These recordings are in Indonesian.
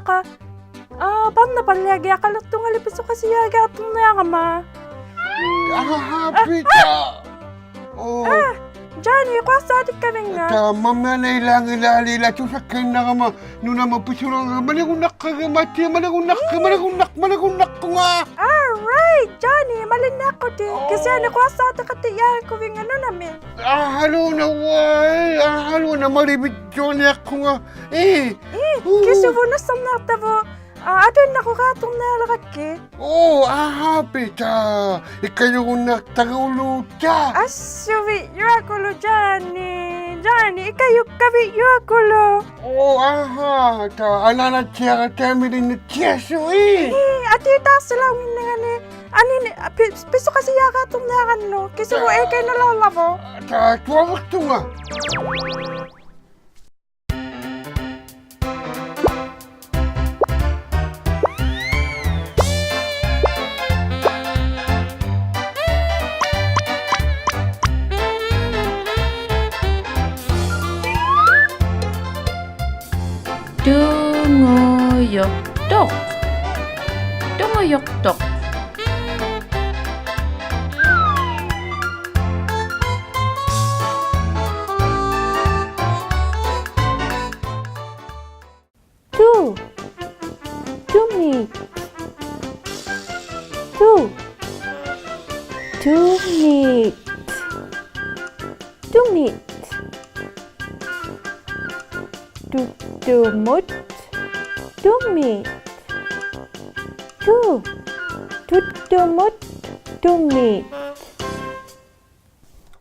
ka. Paano palyagi akalutong alipiso kasi yaga atong nayangama. Happy ta. Oh. Johnny, kwasa adik kaming nga. Ta mamma na ilang ilalila tusakin na kama nuna mapusurang malagunak ka mati malagunak ko nga. Alright, Johnny, malina ko din. Kasi ano kwasa adik katiyahan ko wing ano namin. Halo na way. Halo na malibit Johnny ako nga. Kasi wala sa natabo. Adon na ko katong nalakaki. Happy ta. Ikayo kong nagtaguluta. Asuwi, yuakulo, Johnny. Johnny, ikayo kabi yuakulo. Ta. Anana tiya ka temili na tiya suwi. Ati taas lang nga ni. Piso kasi yaka itong nakan, no? Kasi mo kay nalalabo. Ta, tuwa waktu nga. ᓮᓚᒻᒗ ᓮᓚᒻᒗ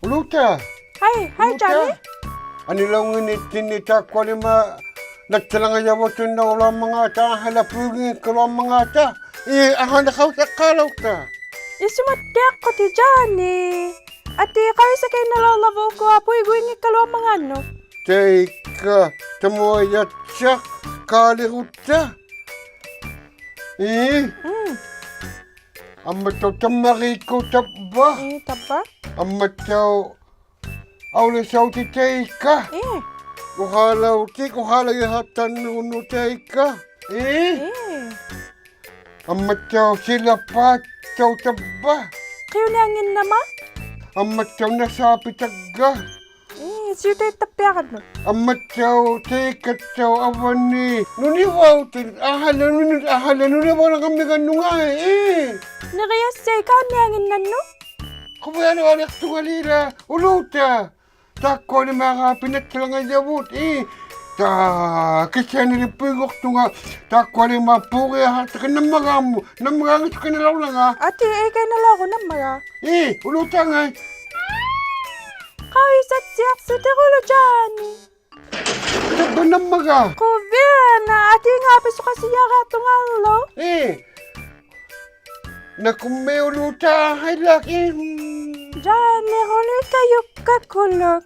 Ooloota. Hi, Johnny. Anilang nginit-nginita ko lima nagtalangayawatin na ulang mga ta halapugin ko lang mga ta. Nakaw sa kalaw ta. Isumadyak ko ti Johnny. Ati, kayo sa kayo nalalabo ko, apoy guwing ikalo mga ano. Teka, tamoyat siya kaliruta. Amataw tamariko taba. Taba? Amataw awlasaw ti teka. Kuhalaw yahatan nuno teka. Amataw sila pataw taba. Kayo nangin nama? Amataw nasapi taga. Siyo tayo tapyakan mo. Amataw teka taw awani. Nuniwautin. Ahala nuniwaw na kami ganunga Nakayas siya, ikaw nangin na no? Kumano anak tugalira. Ooloota. Tako ni mga pinagtalangayawo't Ta, kasi nilipigok ito nga. Tako ni mga puki hata ka namagamu. Namagangit ka nalaw lang ha. Ati, kayo nalaw ko namaga. Ooloota nga. Kau isat siyak sa tikulo, Johnny. Taba namaga. Kuviana, ati nga piso kasi yaka itong alo. Nakume Ooloota, hay laki. Johnny, huli kayo kakulog.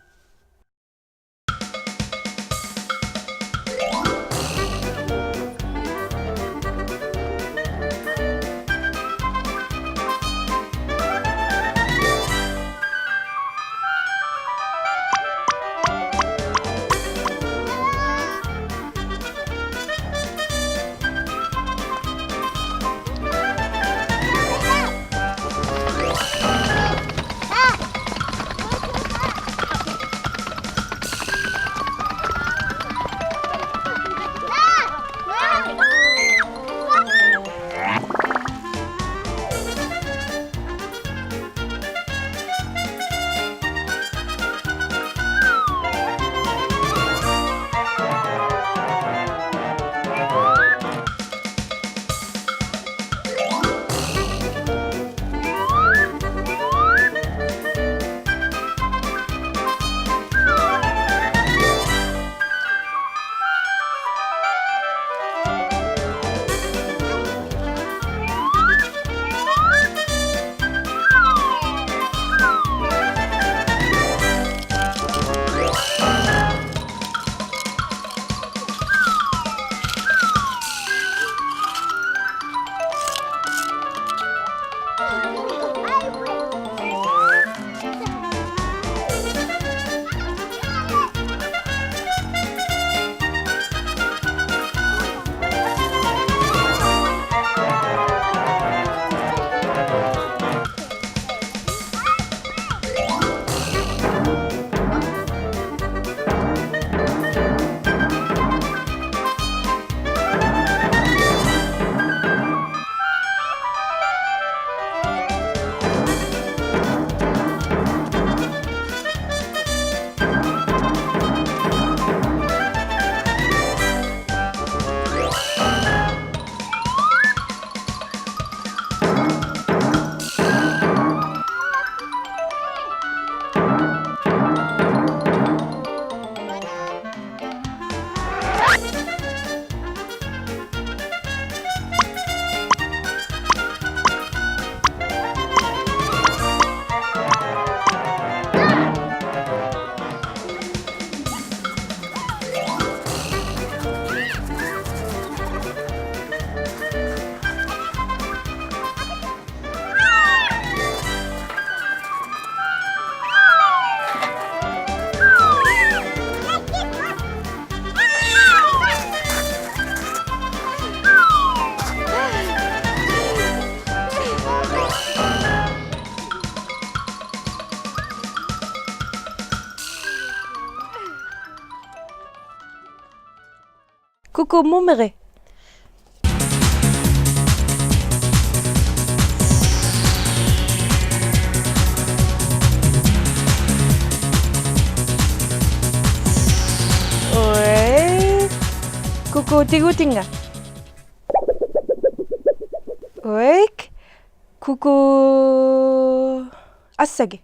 kuku mumere. Oi, kuku tigu tinga. Oi, kuku asage.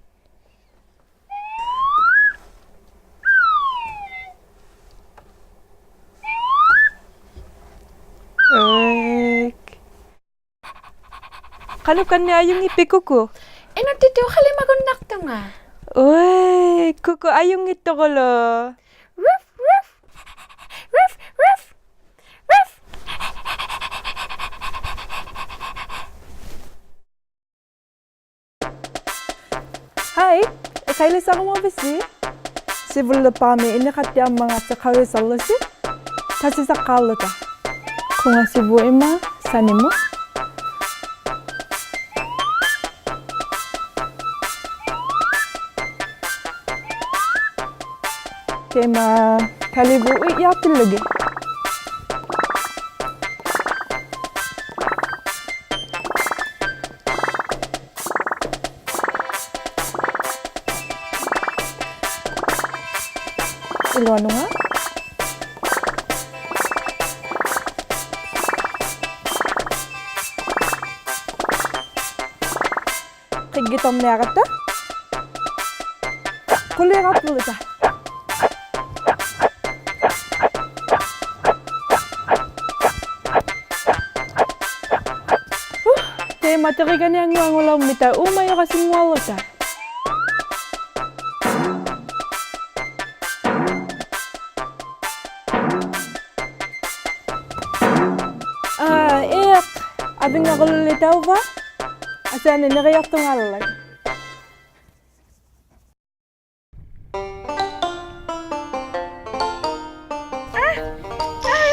Kanukan niya ayong ipi kuku. Eno tito halimagundak to nga. Oi, kuku ayong ito ko lo. Ruff, ruff. Ruff, ruff. Ruff. Hai, kaili sa mo bisi. Sibul le pami ini kati ang mga sakari sa lasi. Kasi sa kalata. Kung asibu ima, sani mo. Tema kalibu yatin lagi. Iluano nga? Kigitom niya kata? Kulirat mo ita. Materi kan yang ngulang mita umay kasing Ooloota. Abing ako lulitaw ba? Asan nariyak tong alag.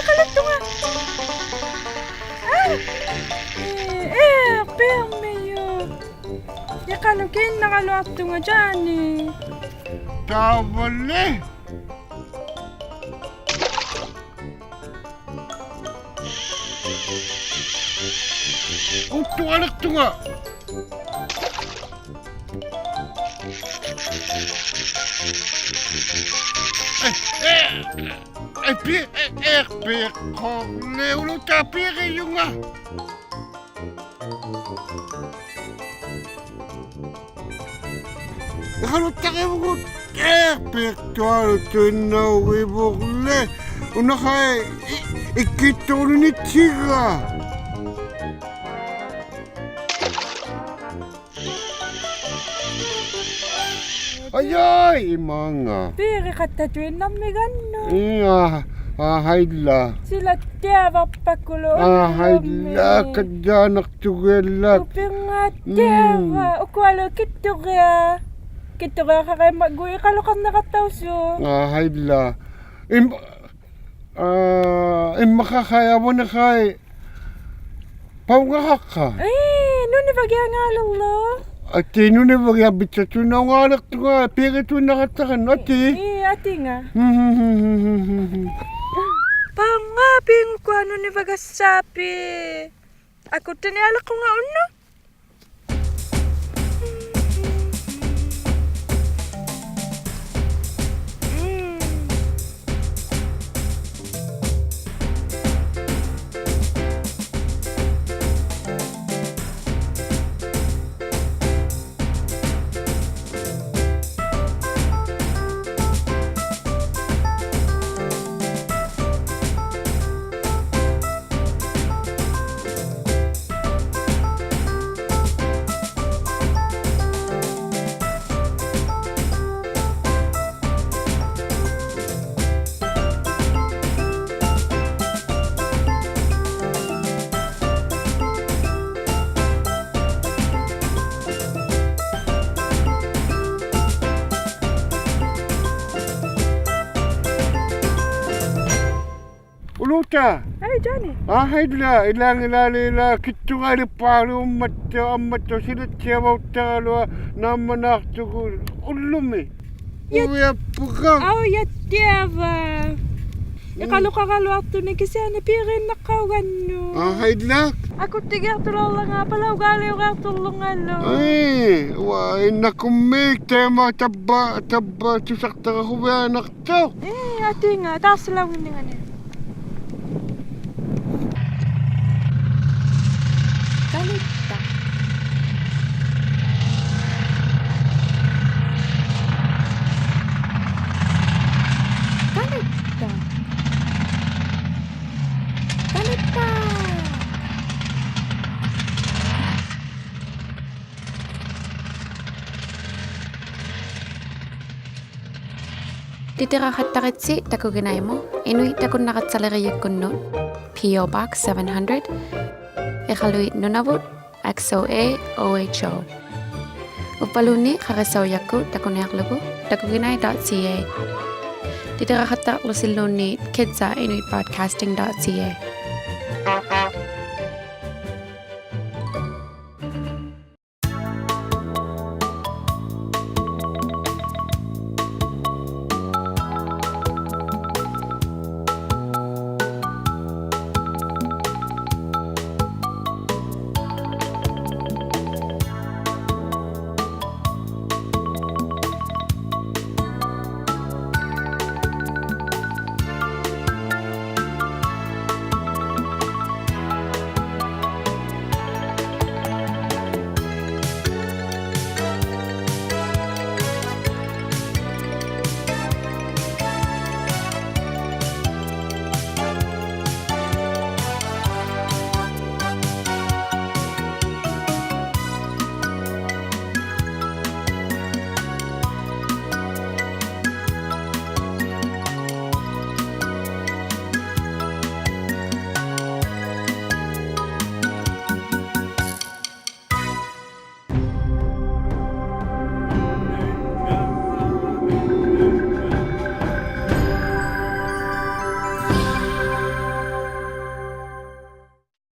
Kalat to nga. Kano kayo nakaluak ito nga dyan eh. Tawali. Anak ito nga. Ooloota, pire yung nga. ᔮ니ᒃ꾸ᑦ perfectual ᔮ니ᒃ꾸tle unakai ᔮ니ᒃ구니치가 Ayay imanga Piri katatuin namigan no. Iya haidla Sila tiava pakulo. haidla kadyanak tugelak Upinga tiava ukwalo kituga. Kituga kakay magui kalukang nakatawso. haidla makakaya mo na kay pangakak ka ᔮනිᒃ꾸თ nga lolo. Ati ᔮ니ᒃ꾸თ sa tunanganak to nga pira to nakatakan ati Ati nga. Pangaping ko ᔮ니ᒃ꾸თ sabi. Ako tiniala ko nga uno. Ooloota Ay, Johnny. haidla ilang kittugali paalu ammatto ᔮ니ᒃ꾸თ nammanartugu ullumi uyappukam Au, ja tiava. Ikalukaluartuni kisiani piirinnaqaugannu. Haidnak. Akuttigiartulolla nga palaugaaliugaartullungallu. Ai, wa innakummik tema tabba tusaqtarahuvianartaq. Atinga taarsalauginningani. Kalitta. Kalitta. Kalitta. Titirahattaritsi Takuginai mo ᔮᓂᒃකුත් PO Box 700 ᔮᓂᒃគុත් XOAOHO Upaluni Karasaoyaku Takunerlugu Takuginai.ca Titirahatta Lusiluni Kidsa Inuitbroadcasting.ca